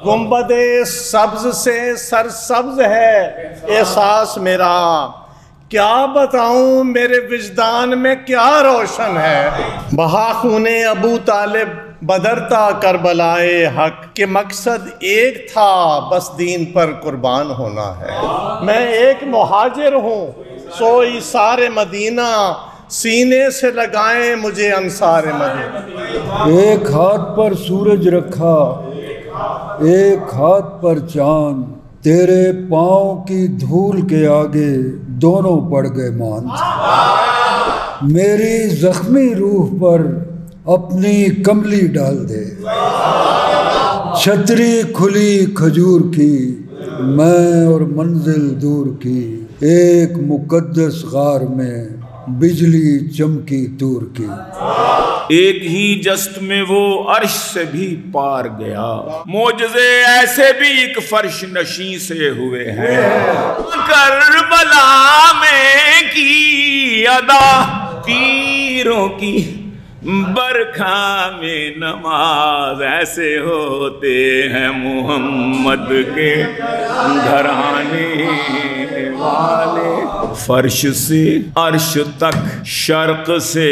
گنبد سبز سے سرسبز ہے احساس میرا، کیا بتاؤں میرے وجدان میں کیا روشن ہے۔ بہا خون ابو طالب بدرتا کربلائے حق، کہ مقصد ایک تھا بس دین پر قربان ہونا ہے۔ میں ایک مہاجر ہوں سو ایثار مدینہ، سینے سے لگائیں مجھے انصار مدینہ۔ ایک ہاتھ پر سورج رکھا ایک ہاتھ پر چاند، تیرے پاؤں کی دھول کے آگے دونوں پڑ گئے ماند۔ میری زخمی روح پر اپنی کملی ڈال دے، چھتری کھلی کھجور کی میں اور منزل دور کی، ایک مقدس غار میں بجلی چمکی دور کی۔ ایک ہی جست میں وہ عرش سے بھی پار گیا، معجزے ایسے بھی ایک فرش نشیں سے ہوئے ہیں۔ کربلا میں کی ادا تیروں کی برکھا میں نماز، ایسے ہوتے ہیں محمد کے گھرانے والے۔ فرش سے عرش تک، شرق سے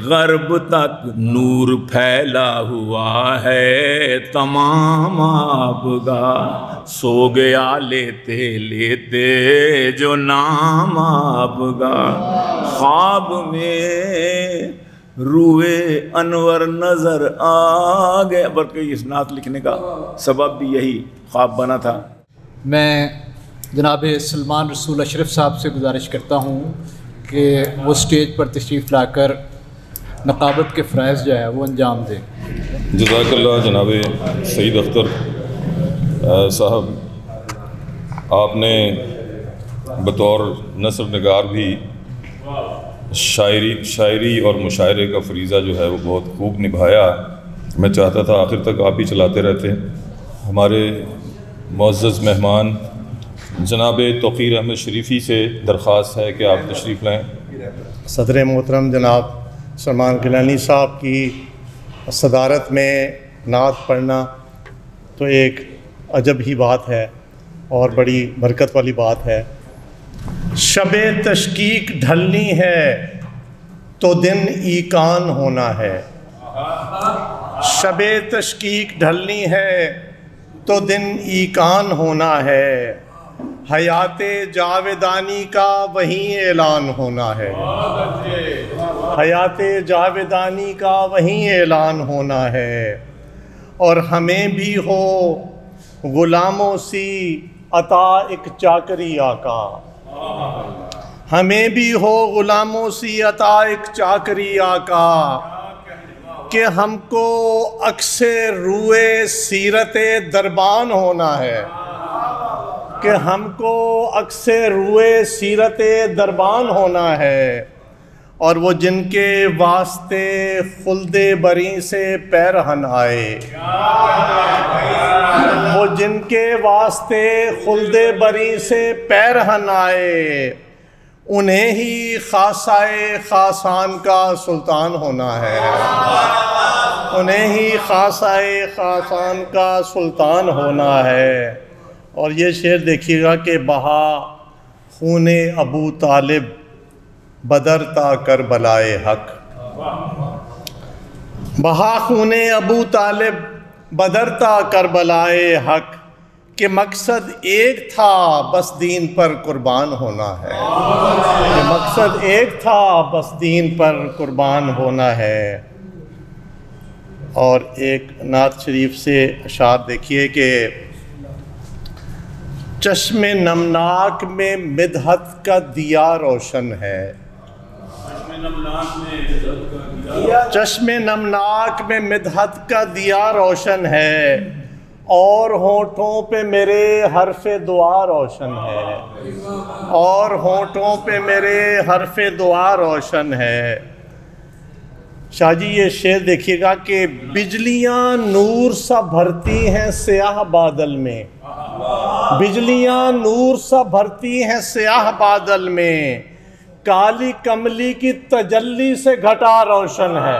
غرب تک نور پھیلا ہوا ہے تمام آبگاہ، سو گیا لیتے لیتے جو نام آبگاہ، خواب میں روئے انور نظر آ گیا۔ بلکہ اس نعت لکھنے کا سبب بھی یہی خواب بنا تھا۔ میں جناب سلمان رسول اشرف صاحب سے گزارش کرتا ہوں کہ وہ سٹیج پر تشریف لا کر نقابت کے فرائض جو ہے وہ انجام دیں۔ جزاک اللہ جناب سعید اختر صاحب، آپ نے بطور نثر نگار بھی شاعری اور مشاعرے کا فریضہ جو ہے وہ بہت خوب نبھایا۔ میں چاہتا تھا آخر تک آپ ہی چلاتے رہتے۔ ہمارے معزز مہمان جناب توقیر احمد شریفی سے درخواست ہے کہ آپ تشریف لائیں۔ صدر محترم جناب سلمان گیلانی صاحب کی صدارت میں نعت پڑھنا تو ایک عجب ہی بات ہے اور بڑی برکت والی بات ہے۔ شب تشکیق ڈھلنی ہے تو دن ایقان ہونا ہے، شب تشکیق ڈھلنی ہے تو دن ایقان ہونا ہے، حیات جاویدانی کا وہیں اعلان ہونا ہے، حیات جاویدانی کا وہیں اعلان ہونا ہے۔ اور ہمیں بھی ہو غلاموں سی عطا ایک چاکری آقا، ہمیں بھی ہو غلاموں سی عطا ایک چاکری آقا، کہ ہم کو عکس روئے سیرت دربان ہونا ہے، کہ ہم کو عکس روئے سیرت دربان ہونا ہے۔ اور وہ جن کے واسطے خلد بری سے پیرہن آئے، وہ جن کے واسطے خلد بری سے پیرہن آئے، انہیں ہی خاصائے خاصان کا سلطان ہونا ہے، انہیں ہی خاصائے خاصان کا سلطان ہونا ہے۔ اور یہ شعر دیکھیے گا کہ بہا خون ابو طالب بدرتا کربلائے حق، بہا خون ابو طالب بدرتا کربلائے حق، کہ مقصد ایک تھا بس دین پر قربان ہونا ہے، کہ مقصد ایک تھا بس دین پر قربان ہونا ہے۔ اور ایک نعت شریف سے اشعار دیکھیے کہ چشم نمناک میں مدحت کا دیا روشن ہے، چشم نمناک میں مدحت کا دیا روشن ہے، اور ہونٹوں پہ میرے حرف دعا روشن ہے، اور ہونٹوں پہ میرے حرف دعا روشن ہے۔ شاہ جی یہ شعر دیکھیے گا کہ بجلیاں نور سا بھرتی ہیں سیاہ بادل میں، بجلیاں نور سا بھرتی ہیں سیاہ بادل میں، کالی کملی کی تجلی سے گھٹا روشن ہے،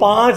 5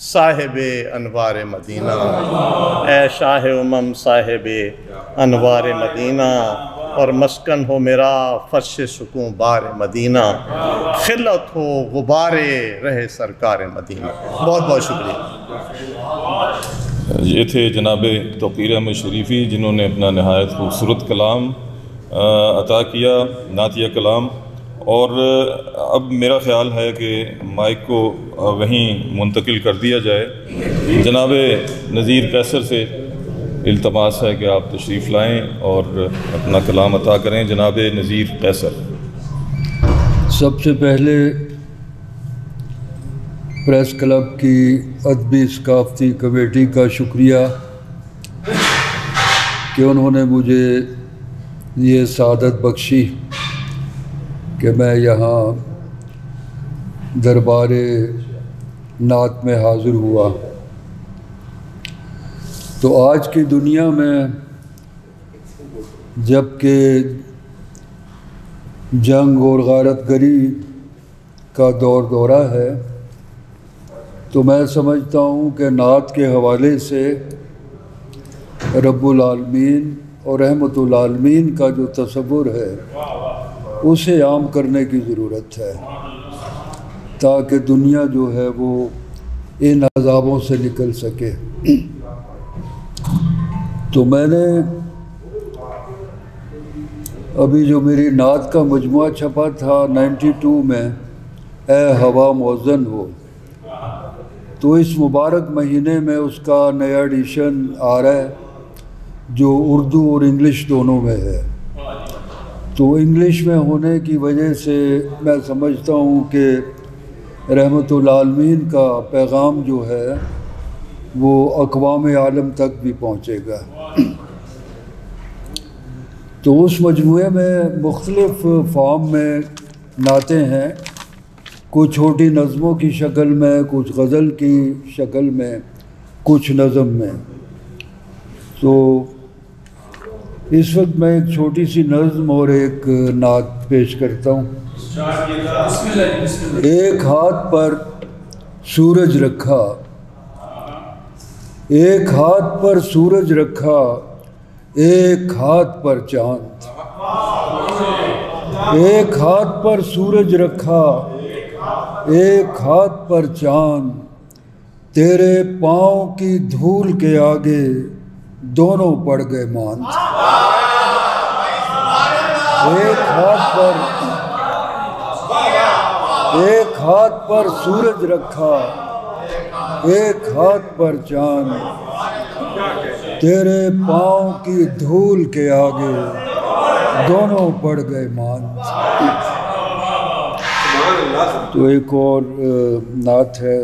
صاحب انوار مدینہ، اے شاہ امم صاحب انوار مدینہ، اور مسکن ہو میرا فرش سکون بار مدینہ، خلت ہو غبار رہے سرکار مدینہ۔ بہت بہت شکریہ۔ یہ تھے جناب توقیر احمد شریفی، جنہوں نے اپنا نہایت خوبصورت کلام عطا کیا، نعتیہ کلام۔ اور اب میرا خیال ہے کہ مائک کو وہیں منتقل کر دیا جائے۔ جناب نذیر قیصر سے التماس ہے کہ آپ تشریف لائیں اور اپنا کلام عطا کریں۔ جناب نذیر قیصر۔ سب سے پہلے پریس کلب کی ادبی ثقافتی کمیٹی کا شکریہ کہ انہوں نے مجھے یہ سعادت بخشی کہ میں یہاں دربار نعت میں حاضر ہوا۔ تو آج کی دنیا میں جب کہ جنگ اور غارت گری کا دورہ ہے، تو میں سمجھتا ہوں کہ نعت کے حوالے سے رب العالمین اور رحمت العالمین کا جو تصور ہے اسے عام کرنے کی ضرورت ہے، تاکہ دنیا جو ہے وہ ان عذابوں سے نکل سکے۔ تو میں نے ابھی جو میری نعت کا مجموعہ چھپا تھا 92 میں، اے ہوا موزن ہو، تو اس مبارک مہینے میں اس کا نیا ایڈیشن آ رہا ہے جو اردو اور انگلش دونوں میں ہے۔ تو انگلش میں ہونے کی وجہ سے میں سمجھتا ہوں کہ رحمت العالمین کا پیغام جو ہے وہ اقوام عالم تک بھی پہنچے گا۔ تو اس مجموعے میں مختلف فارم میں نعتیں ہیں، کچھ چھوٹی نظموں کی شکل میں، کچھ غزل کی شکل میں، کچھ نظم میں۔ تو اس وقت میں ایک چھوٹی سی نظم اور ایک نعت پیش کرتا ہوں۔ ایک ہاتھ پر سورج رکھا، ایک ہاتھ پر سورج رکھا، ایک ہاتھ پر چاند، ایک ہاتھ پر سورج رکھا، ایک ہاتھ پر چاند، تیرے پاؤں کی دھول کے آگے دونوں پڑ گئے ماند۔ ایک ہاتھ پر سورج رکھا، ایک ہاتھ پر چاند، تیرے پاؤں کی دھول کے آگے دونوں پڑ گئے ماند۔ تو ایک اور نعت ہے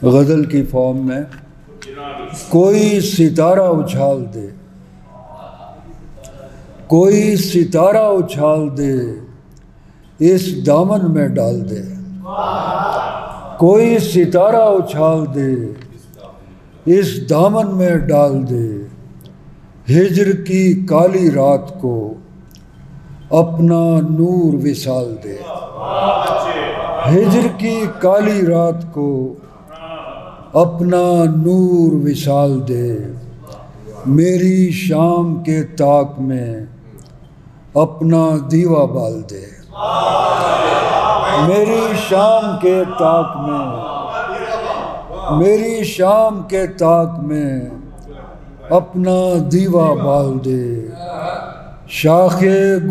غزل کی فارم میں۔ کوئی ستارہ اچھال دے، کوئی ستارہ اچھال دے، اس دامن میں ڈال دے، کوئی ستارہ اچھال دے، اس دامن میں ڈال دے، ہجر کی کالی رات کو اپنا نور وصال دے، ہجر کی کالی رات کو اپنا نور وصال دے، میری شام کے طاق میں اپنا دیوا بال دے، میری شام کے طاق میں، میری شام کے طاق میں اپنا دیوا بال دے، شاخ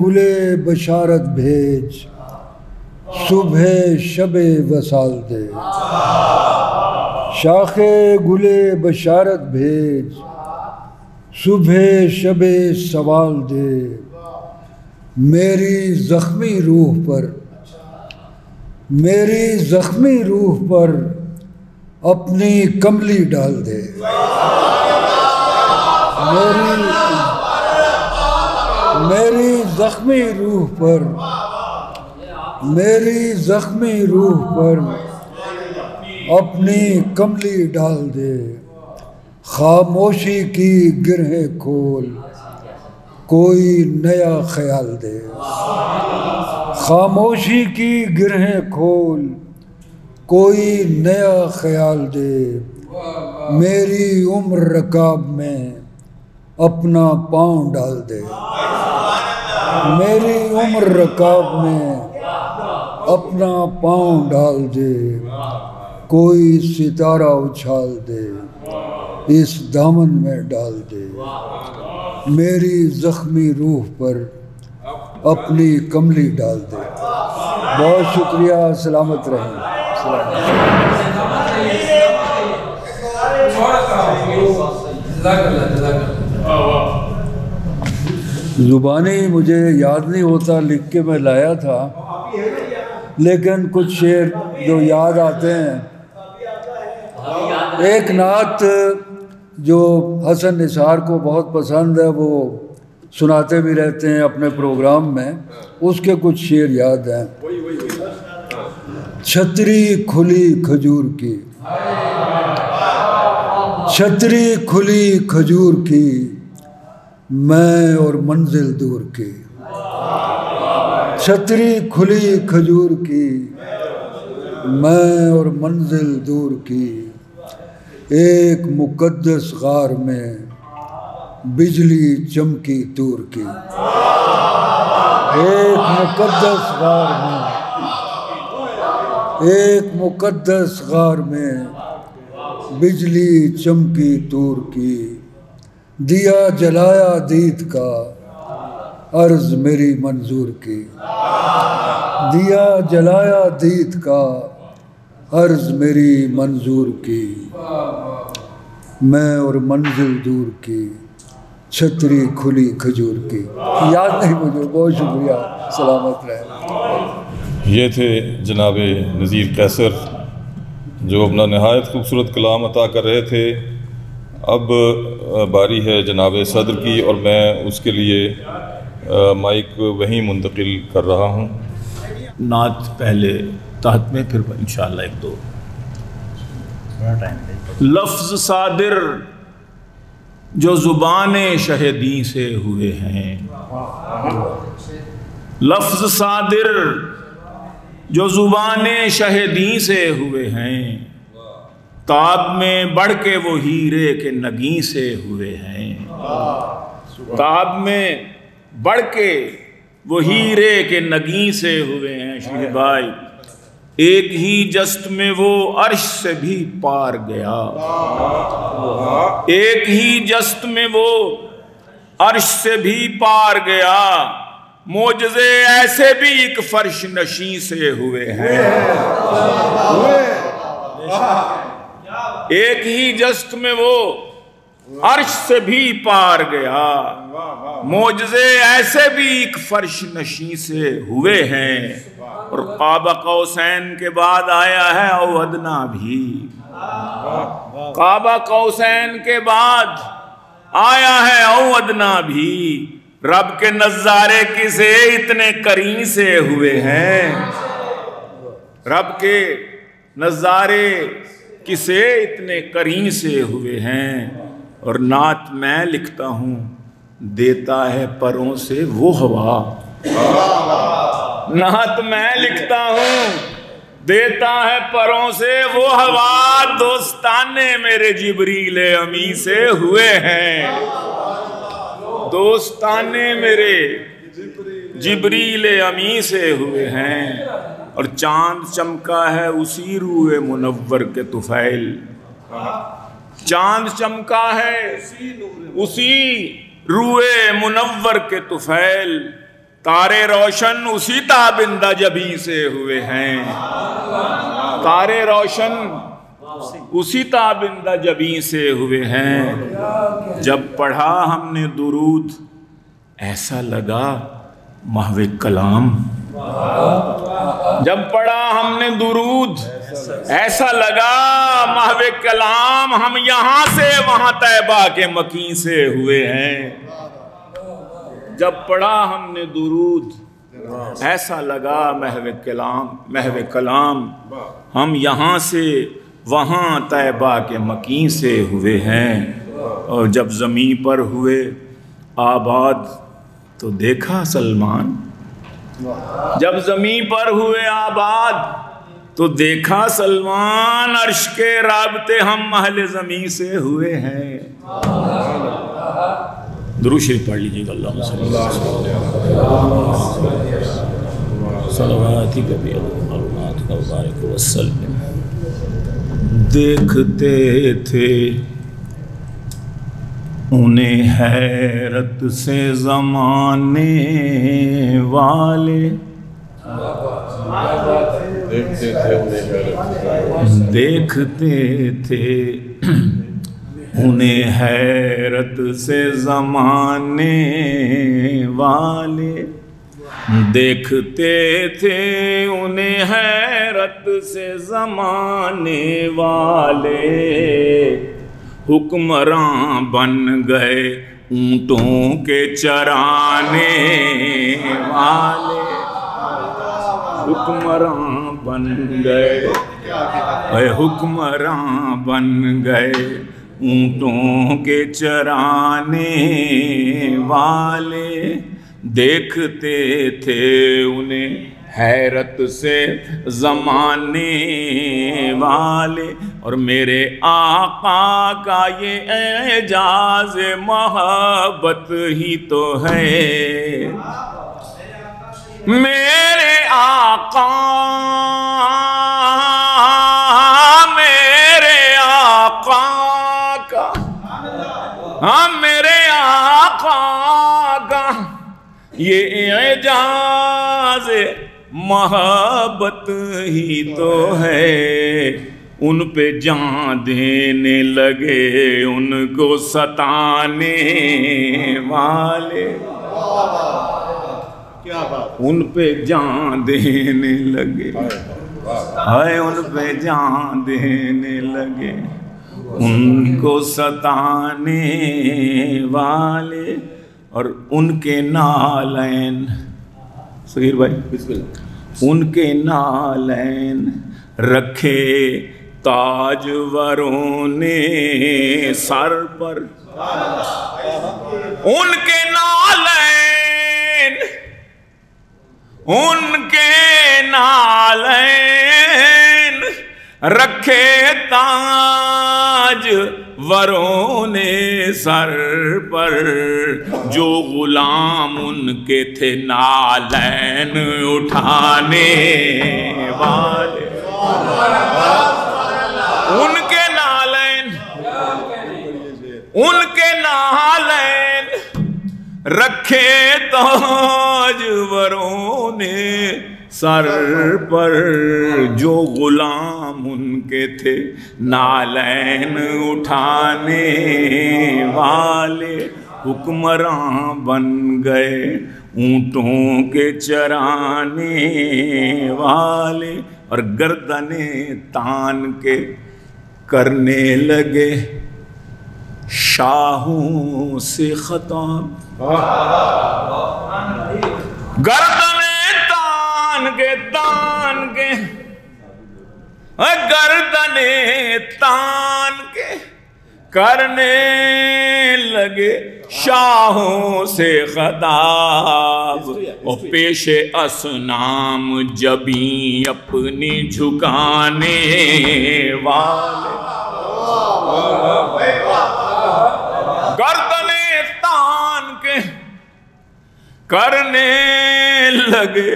گلے بشارت بھیج، صبح شب وصال دے، شاخ گلے بشارت بھیج، صبح شب سوال دے، میری زخمی روح پر، میری زخمی روح پر اپنی کملی ڈال دے، میری زخمی روح پر، میری زخمی روح پر اپنی کملی ڈال دے، خاموشی کی گرہیں کھول کوئی نیا خیال دے، خاموشی کی گرہیں کھول کوئی نیا خیال دے، میری عمر رکاب میں اپنا پاؤں ڈال دے، میری عمر رکاب میں اپنا پاؤں ڈال دے، کوئی ستارہ اچھال دے اس دامن میں ڈال دے، میری زخمی روح پر اپنی کملی ڈال دے۔ بہت شکریہ، سلامت رہیں۔ زبانی مجھے یاد نہیں ہوتا، لکھ کے میں لایا تھا، لیکن کچھ شعر جو یاد آتے ہیں۔ ایک نعت جو حسن نثار کو بہت پسند ہے، وہ سناتے بھی رہتے ہیں اپنے پروگرام میں، اس کے کچھ شعر یاد ہیں۔ چھتری کھلی کھجور کی، چھتری کھلی کھجور کی، میں اور منزل دور کی، چھتری کھلی کھجور کی، میں اور منزل دور کی، ایک مقدس غار میں بجلی چمکی دور کی، ایک مقدس غار میں، ایک مقدس غار میں بجلی چمکی دور کی، دیا جلایا دید کا عرض میری منظور کی، دیا جلایا دید کا عرض میری منظور کی، میں اور منزل دور کی، چھتری کھلی کھجور کی۔ یاد نہیں مجھے، بہت شکریہ، سلامت رہے۔ یہ تھے جناب نذیر قیصر جو اپنا نہایت خوبصورت کلام عطا کر رہے تھے۔ اب باری ہے جناب صدر کی، اور میں اس کے لیے مائک وہیں منتقل کر رہا ہوں۔ نعت پہلے تحت میں، پھر انشاءاللہ ایک دو لفظ صادر جو زبان شہدی سے ہوئے ہیں، لفظ صادر جو زبان شہدی سے ہوئے ہیں، تاب میں بڑھ کے وہ ہیرے کے نگیں سے ہوئے ہیں، تاب میں بڑھ کے وہ ہیرے کے نگیں سے ہوئے ہیں۔ شریف بھائی، ایک ہی جست میں وہ عرش سے بھی پار گیا، ایک ہی جست میں وہ عرش سے بھی پار گیا، معجزے ایسے بھی ایک فرش نشیں سے ہوئے ہیں، ایک ہی جست میں وہ عرش سے بھی پار گیا، معجزے ایسے بھی ایک فرش نشیں سے ہوئے ہیں، اور قاب قوسین کے بعد آیا ہے او ادنا بھی، قاب قوسین کے بعد آیا ہے او ادنا بھی، رب کے نظارے کسے اتنے قریب سے ہوئے ہیں، رب کے نظارے کسے اتنے قریب سے ہوئے ہیں، اور نعت میں لکھتا ہوں دیتا ہے پروں سے وہ ہوا، نعت میں لکھتا ہوں دیتا ہے پروں سے وہ ہوا، دوستانے میرے جبریل امی سے ہوئے ہیں، دوستانے میرے جبریل امی سے ہوئے ہیں، اور چاند چمکا ہے اسی روح منور کے طفیل، چاند چمکا ہے اسی روح منور کے طفیل، تارے روشن اسی تابندہ جبیں سے ہوئے ہیں، تارے روشن اسی تابندہ جبیں سے ہوئے ہیں، جب پڑھا ہم نے درود ایسا لگا محو کلام، جب پڑھا ہم نے درود ایسا لگا محو کلام، ہم یہاں سے وہاں طیبہ کے مکیں سے ہوئے ہیں، جب پڑھا ہم نے درود ایسا لگا محو کلام، ہم یہاں سے وہاں طیبہ کے مکیں سے ہوئے ہیں، اور جب زمین پر ہوئے آباد تو دیکھا سلمان، جب زمین پر ہوئے آباد تو دیکھا سلمان عرش کے رابطے ہم اہل زمین سے ہوئے ہیں. درود شریف پڑھ لیجیے گا. اللہم صلی صلواتک بمعلوماتک وبارک وسلم. دیکھتے تھے انہیں حیرت سے زمانے والے، دیکھتے تھے انہیں حیرت سے زمانے والے، دیکھتے تھے انہیں حیرت سے زمانے والے، حکمراں بن گئے اونٹوں کے چرانے والے، حکمراں بن گئے، اے حکمراں بن گئے اونٹوں کے چرانے والے، دیکھتے تھے انہیں حیرت سے زمانے والے. اور میرے آقا کا یہ اعجاز محبت ہی تو ہے، میرے آقا، میرے آقا کا، ہاں میرے آقا کا یہ اعجاز محبت ہی تو ہے. ان پہ جان دینے لگے ان کو ستانے والے، ان پہ جان دینے لگے، ہائے ان پہ جان دینے لگے ان کو ستانے والے. اور ان کے نالین، صغیر بھائی بسم اللہ، ان کے نالین رکھے تاجوروں نے سر پر، ان کے نالین، ان کے نالین رکھے تاج وروں نے سر پر، جو غلام ان کے تھے نالین اٹھانے والے، ان کے نالین، ان کے نالین رکھے تاج وروں نے سر پر، جو غلام ان کے تھے نالین اٹھانے والے، حکمراں بن گئے اونٹوں کے چرانے والے. اور گردنیں تان کے کرنے لگے شاہوں سے خطاب، گردنیں تان کے گردنیں تان کے کرنے لگے شاہوں سے خطاب، اور پیش اصنام جبیں اپنی جھکانے والے، گردنیں تان کے کرنے لگے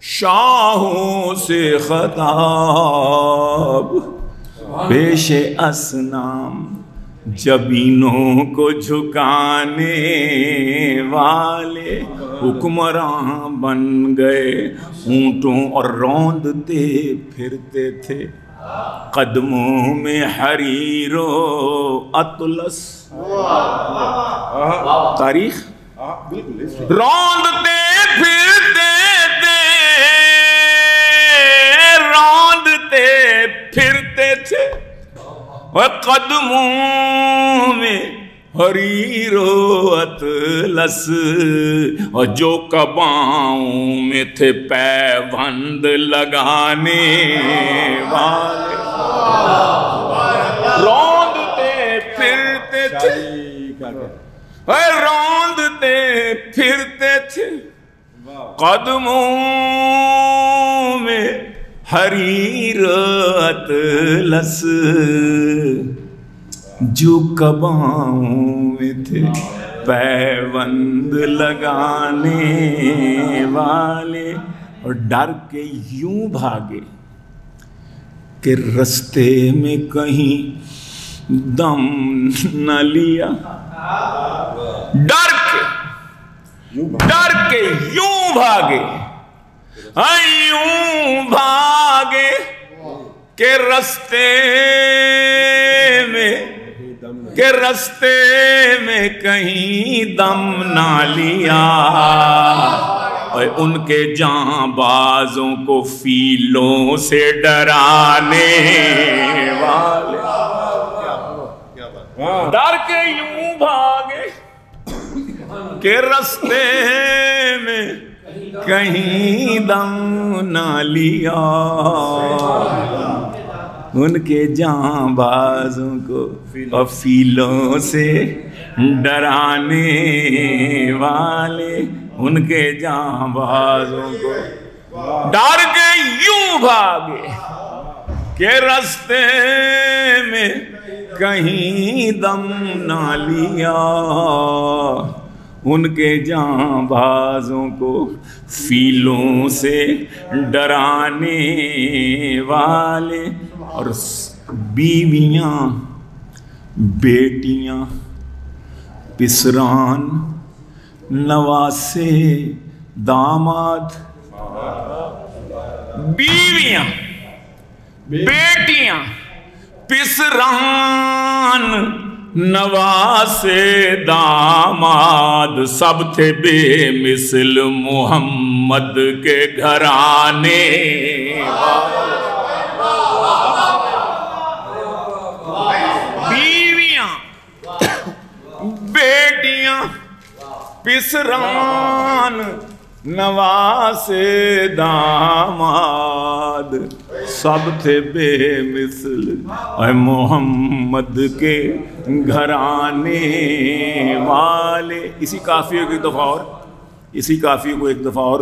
شاہوں سے خطاب، پیش اصنام جبینوں کو جھکانے والے، حکمراں بن گئے اونٹوں اور روندتے پھرتے تھے قدموں میں حریر و اطلس. تاریخ روندتے پھرتے تھے، روندتے پھرتے تھے قدموں میں حریر و اطلس، اور جو کباؤں میں تھے پیوند لگانے والے، روندتے پھرتے تھے، روندتے پھرتے تھے قدموں میں حریر اطلس جو کباؤں میں تھے پیوند لگانے والے، اور ڈر کے یوں بھاگے کہ رستے میں کہیں دم نہ لیا، ڈر کے یوں بھاگے، یوں بھاگے کہ رستے میں کہیں دم نہ لیا، اور ان کے جاں بازوں کو فیلوں سے ڈرانے والے، ڈر کے یوں بھاگے کہ رستے میں کہیں دم نہ لیا، ان کے جاں بازوں کو فیلوں سے ڈرانے والے، ان کے جاں بازوں کو ڈر کے یوں بھاگے کہ رستے میں کہیں دم نہ لیا، ان کے جاں بازوں کو فیلوں سے ڈرانے والے، اور بیویاں بیٹیاں پسران نواسے داماد، بیویاں بیٹیاں پسران نواسے داماد، سب تھے بے مثل محمد کے گھرانے، بیویاں بیٹیاں پسران نواسے داماد، سب تھے بے مثل محمد کے گھرانے والے۔ اسی قافیے کو ایک دفعہ اور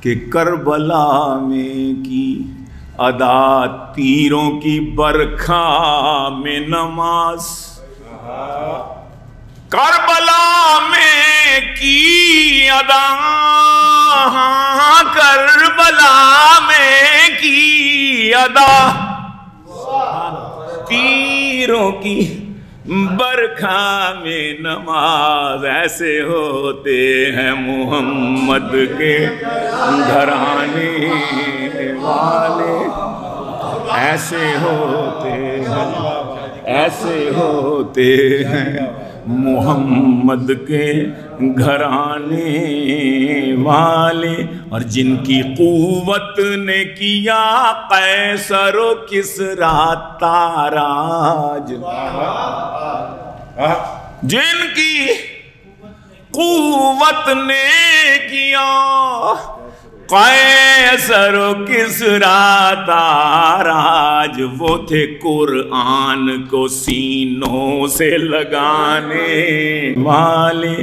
کہ کربلا میں کی ادا تیروں کی برکھا میں نماز، کربلا میں کی ادا، کربلا میں کی ادا تیروں کی برکھا میں نماز، ایسے ہوتے ہیں محمد کے گھرانے والے، ایسے ہوتے ہیں محمد کے گھرانے والے، اور جن کی قوت نے کیا قیصر و کسریٰ تاراج، جن کی قوت نے کیا قیصر و کسریٰ تاراج، وہ تھے قرآن کو سینوں سے لگانے والے،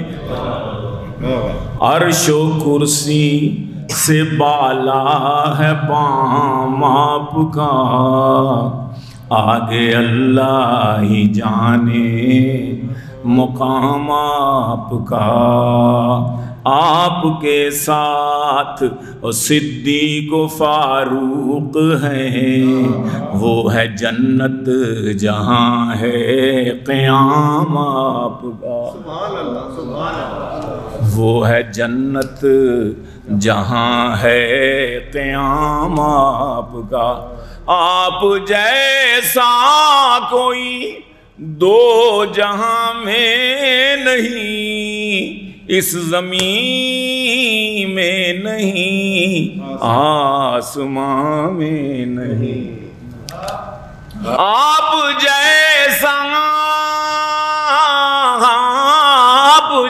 عرش و کرسی سے بالا ہے پام آپ کا، آگے اللہ ہی جانے مقام آپ کا، آپ کے ساتھ صدیق و فاروق ہیں، وہ ہے جنت جہاں ہے قیام آپ کا، وہ ہے جنت جہاں ہے قیام آپ کا، آپ جیسا کوئی دو جہاں میں نہیں، اس زمین میں نہیں، آسمان میں نہیں، آپ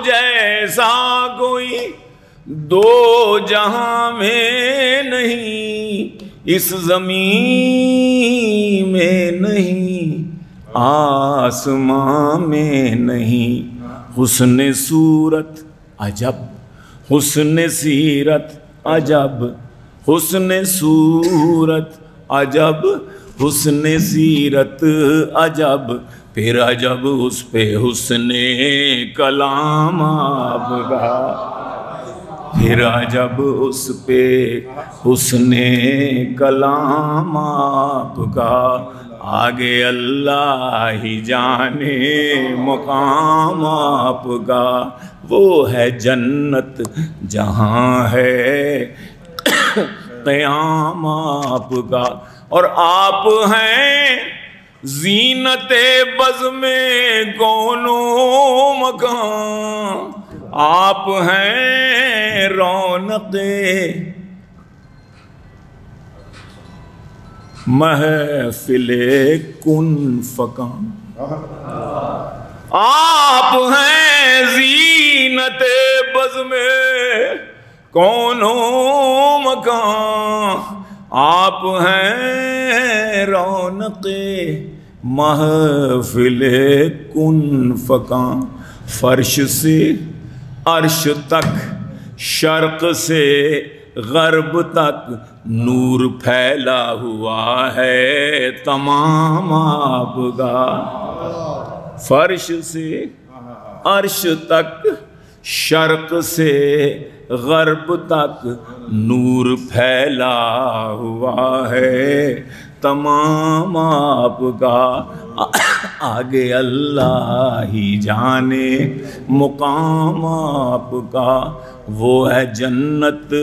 جیسا کوئی دو جہاں میں نہیں، اس زمین میں نہیں، آسمان میں نہیں، حسن صورت عجب، حسن سیرت عجب، حسن صورت عجب، حسن سیرت عجب، پھر عجب اس پہ حسن کلام آپ کا، پھر عجب اس پہ حسن کلام آپ کا، آگے اللہ ہی جانے مقام آپ کا، وہ ہے جنت جہاں ہے قیام آپ کا، اور آپ ہیں زینت بزم کونوں مکان، آپ ہیں رونق محفل کن فکان، آپ ہیں زینت بزم کونوں مکان، آپ ہیں رونق محفل کن فکان، فرش سے عرش تک، شرق سے غرب تک نور پھیلا ہوا ہے تمام آپ کا، فرش سے عرش تک، شرق سے غرب تک نور پھیلا ہوا ہے تمام آپ کا، آگے اللہ ہی جانے مقام آپ کا، وہ ہے جنت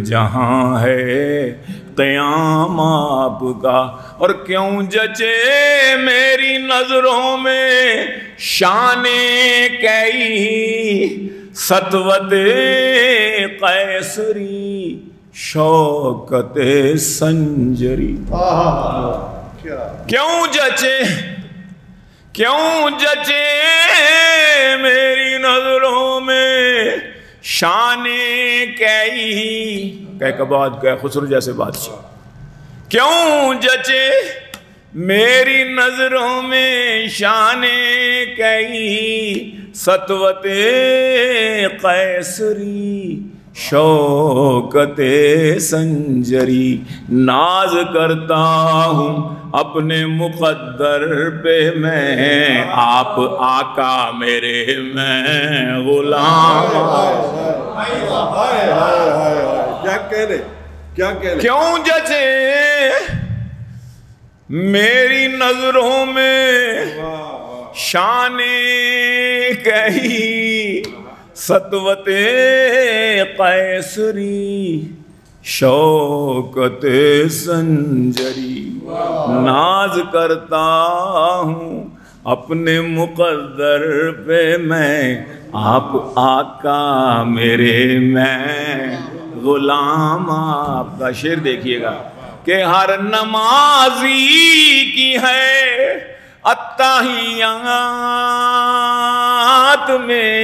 جہاں ہے قیام آپ کا، اور کیوں جچے میری نظروں میں شان کئی، سطوت قیصری شوکت سنجری، کیوں جچے، کیوں جچے میری نظروں میں شان کئی، کہکباد کہ خسرو جیسے بادشاہ، کیوں جچے میری نظروں میں شان کئی، سطوت قیصری شوکت سنجری، ناز کرتا ہوں اپنے مقدر پہ میں، آپ آقا میرے میں غلام، کیا کہہ رہے، کیا کہہ رہے، کیوں جچے میری نظروں میں شان کہی، سطوت قیصری شوکت سنجری، ناز کرتا ہوں اپنے مقدر پہ میں، آپ آقا میرے میں غلام آپ کا۔ شعر دیکھیے گا کہ ہر نمازی کی ہے التحیات میں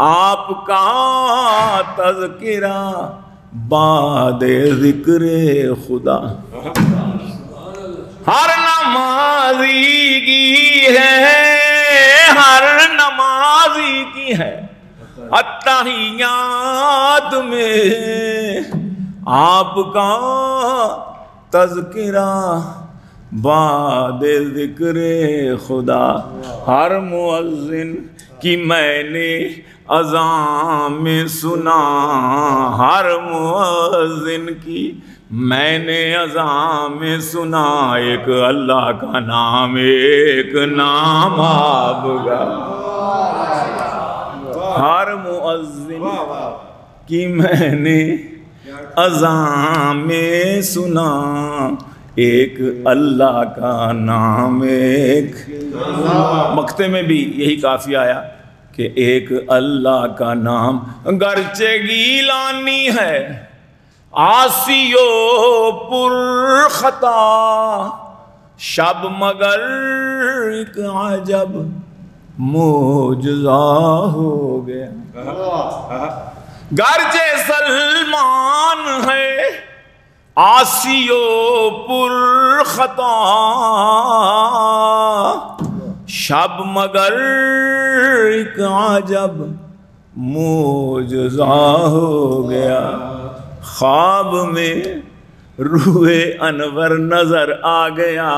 آپ کا تذکرہ بعد ذکر خدا، ہر نمازی کی ہے، ہر نمازی کی ہے التحیات میں آپ کا تذکرہ بعد ذکر خدا، ہر مؤذن کی میں نے اذان میں سنا، ہر مؤذن کی میں نے اذان میں سنا، ایک اللہ کا نام ایک نام آپ کا، ہر مؤذن کی میں نے اذان میں سنا، ایک اللہ کا نام ایک، مقطع میں بھی یہی کافی آیا کہ ایک اللہ کا نام، گرچہ گیلانی ہے عاصی و پر خطا، شب مگر ایک عجب معجزہ ہو گیا، گرچہ سلمان ہے عاصی و پر خطا، شب مگر ایک عجب معجزہ ہو گیا، خواب میں روئے انور نظر آ گیا،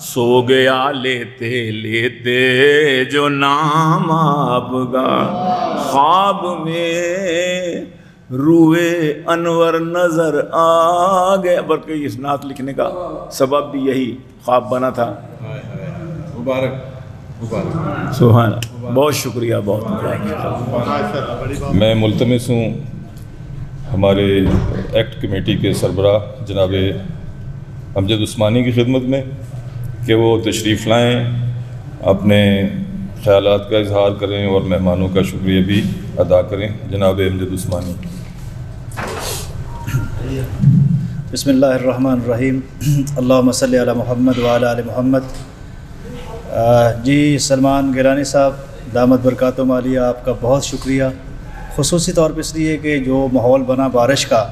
سو گیا لیتے لیتے جو نام آپ کا۔ خواب میں روئے انور نظر آ گیا، بلکہ اس نعت لکھنے کا سبب بھی یہی خواب بنا تھا۔ مبارک مبارک، سبحان اللہ، بہت شکریہ، بہت مبارک۔ میں ملتمس ہوں ہمارے ایکٹ کمیٹی کے سربراہ جناب امجد عثمانی کی خدمت میں کہ وہ تشریف لائیں، اپنے خیالات کا اظہار کریں اور مہمانوں کا شکریہ بھی ادا کریں۔ جناب امجد عثمانی۔ بسم اللہ الرحمن الرحیم، اللہم صلی علی محمد وعلی آل محمد۔ جی سلمان گیلانی صاحب دامت برکاتہم عالیہ، آپ کا بہت شکریہ، خصوصی طور پہ اس لیے کہ جو ماحول بنا بارش کا،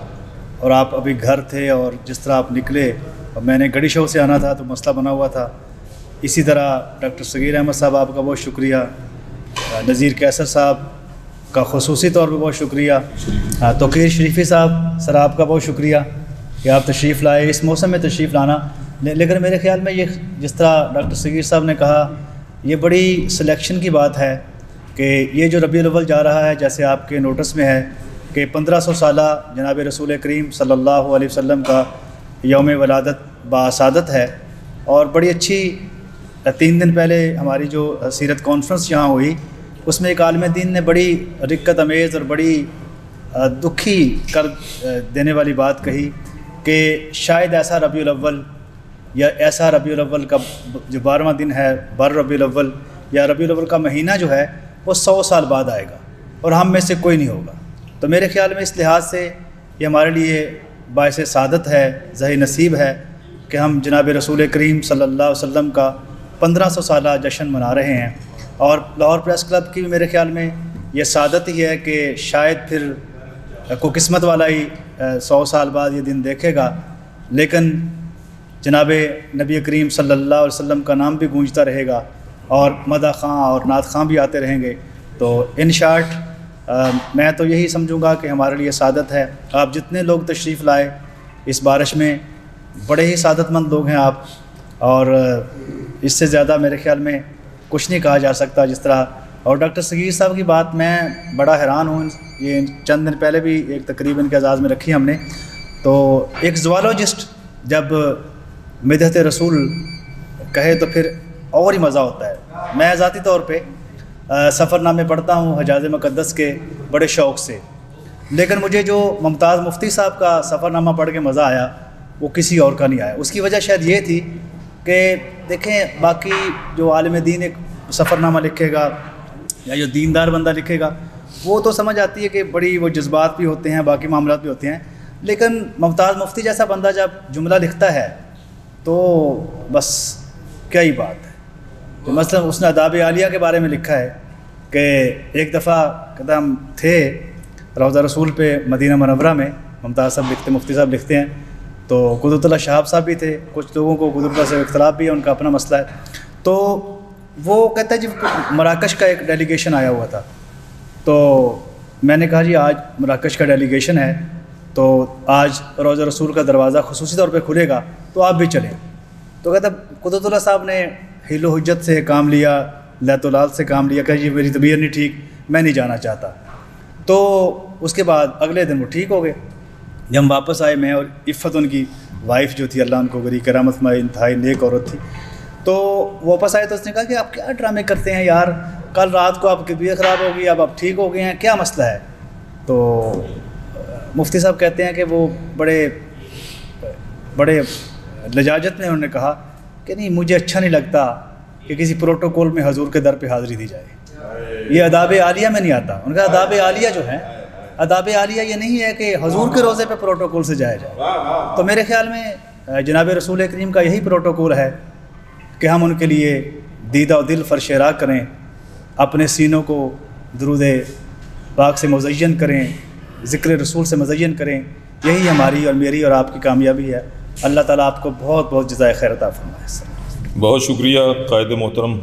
اور آپ ابھی گھر تھے اور جس طرح آپ نکلے، اور میں نے گڑی شو سے آنا تھا تو مسئلہ بنا ہوا تھا۔ اسی طرح ڈاکٹر صغیر احمد صاحب آپ کا بہت شکریہ، نذیر کیسر صاحب کا خصوصی طور پہ بہت شکریہ، توقیر شریفی صاحب سر آپ کا بہت شکریہ کہ آپ تشریف لائے، اس موسم میں تشریف لانا۔ لیکن میرے خیال میں یہ جس طرح ڈاکٹر صغیر صاحب نے کہا، یہ بڑی سلیکشن کی بات ہے کہ یہ جو ربیع الاول جا رہا ہے، جیسے آپ کے نوٹس میں ہے کہ 1500 سالہ جناب رسول کریم صلی اللہ علیہ وسلم کا یوم ولادت باسعادت ہے، اور بڑی اچھی 3 دن پہلے ہماری جو سیرت کانفرنس یہاں ہوئی، اس میں ایک عالم دین نے بڑی رقت امیز اور بڑی دکھی کر دینے والی بات کہی کہ شاید ایسا ربیع الاول یا ایسا ربیع الاول کا جو 12واں دن ہے بر ربیع الاول، یا ربیع الاول کا مہینہ جو ہے وہ 100 سال بعد آئے گا اور ہم میں سے کوئی نہیں ہوگا۔ تو میرے خیال میں اس لحاظ سے یہ ہمارے لیے باعث سعادت ہے، ظہر نصیب ہے کہ ہم جناب رسول کریم صلی اللہ علیہ وسلم کا 1500 سالہ جشن منا رہے ہیں، اور لاہور پریس کلب کی بھی میرے خیال میں یہ سعادت ہی ہے کہ شاید پھر کوئی قسمت والا ہی 100 سال بعد یہ دن دیکھے گا، لیکن جناب نبی کریم صلی اللہ علیہ وسلم کا نام بھی گونجتا رہے گا، اور مدح خاں اور نعت خاں بھی آتے رہیں گے۔ تو ان شارٹ میں تو یہی سمجھوں گا کہ ہمارے لیے سعادت ہے، آپ جتنے لوگ تشریف لائے اس بارش میں، بڑے ہی سعادت مند لوگ ہیں آپ، اور اس سے زیادہ میرے خیال میں کچھ نہیں کہا جا سکتا جس طرح۔ اور ڈاکٹر صغیر صاحب کی بات میں بڑا حیران ہوں، یہ چند دن پہلے بھی ایک تقریب ان کے اعزاز میں رکھی ہم نے، تو ایک زوالوجسٹ جب مدحت رسول کہے تو پھر اور ہی مزہ ہوتا ہے۔ میں ذاتی طور پہ سفر نامے پڑھتا ہوں حجاز مقدس کے بڑے شوق سے، لیکن مجھے جو ممتاز مفتی صاحب کا سفر نامہ پڑھ کے مزہ آیا وہ کسی اور کا نہیں آیا۔ اس کی وجہ شاید یہ تھی کہ دیکھیں باقی جو عالم دین ایک سفر نامہ لکھے گا یا جو دیندار بندہ لکھے گا وہ تو سمجھ آتی ہے کہ بڑی وہ جذبات بھی ہوتے ہیں، باقی معاملات بھی ہوتے ہیں، لیکن ممتاز مفتی جیسا بندہ جب جملہ لکھتا ہے تو بس کیا ہی بات ہے۔ تو مثلا اس نے آداب عالیہ کے بارے میں لکھا ہے کہ ایک دفعہ کہتا ہم تھے روضہ رسول پہ مدینہ منورہ میں، ممتاز صاحب لکھتے، مفتی صاحب لکھتے ہیں، تو قدرت اللہ شہاب صاحب بھی تھے، کچھ لوگوں کو قدرت اللہ سے اختلاف بھی ہے، ان کا اپنا مسئلہ ہے، تو وہ کہتا ہے جی مراکش کا ایک ڈیلیگیشن آیا ہوا تھا، تو میں نے کہا جی آج مراکش کا ڈیلیگیشن ہے تو آج روضہ رسول کا دروازہ خصوصی طور پہ کھلے گا تو آپ بھی چلیں۔ تو کہتا قدرت اللہ صاحب نے حیل و حجت سے کام لیا، لیت و لال سے کام لیا کہ جی میری طبیعت نہیں ٹھیک، میں نہیں جانا چاہتا۔ تو اس کے بعد اگلے دن وہ ٹھیک ہو گئے، جب ہم واپس آئے، میں اور عفت ان کی وائف جو تھی، اللہ ان کو گری کرامت میں انتہائی نیک عورت تھی، تو واپس آئے تو اس نے کہا کہ آپ کیا ڈرامے کرتے ہیں یار، کل رات کو آپ کی طبیعت خراب ہو گئی، اب آپ ٹھیک ہو گئے ہیں، کیا مسئلہ ہے؟ تو مفتی صاحب کہتے ہیں کہ وہ بڑے لجاجت میں انہوں نے کہا کہ نہیں، مجھے اچھا نہیں لگتا کہ کسی پروٹوکول میں حضور کے در پہ حاضری دی جائے، یہ آداب عالیہ میں نہیں آتا۔ ان کا آداب عالیہ جو ہے، آداب عالیہ یہ نہیں ہے کہ حضور کے روزے پہ پروٹوکول سے جایا جائے۔ تو میرے خیال میں جناب رسول کریم کا یہی پروٹوکول ہے کہ ہم ان کے لیے دیدہ و دل فرش راک کریں، اپنے سینوں کو درود پاک سے مزین کریں، ذکر رسول سے مزین کریں، یہی ہماری اور میری اور آپ کی کامیابی ہے۔ اللہ تعالیٰ آپ کو بہت بہت جزائے خیر عطا فرمائے۔ بہت شکریہ قائد محترم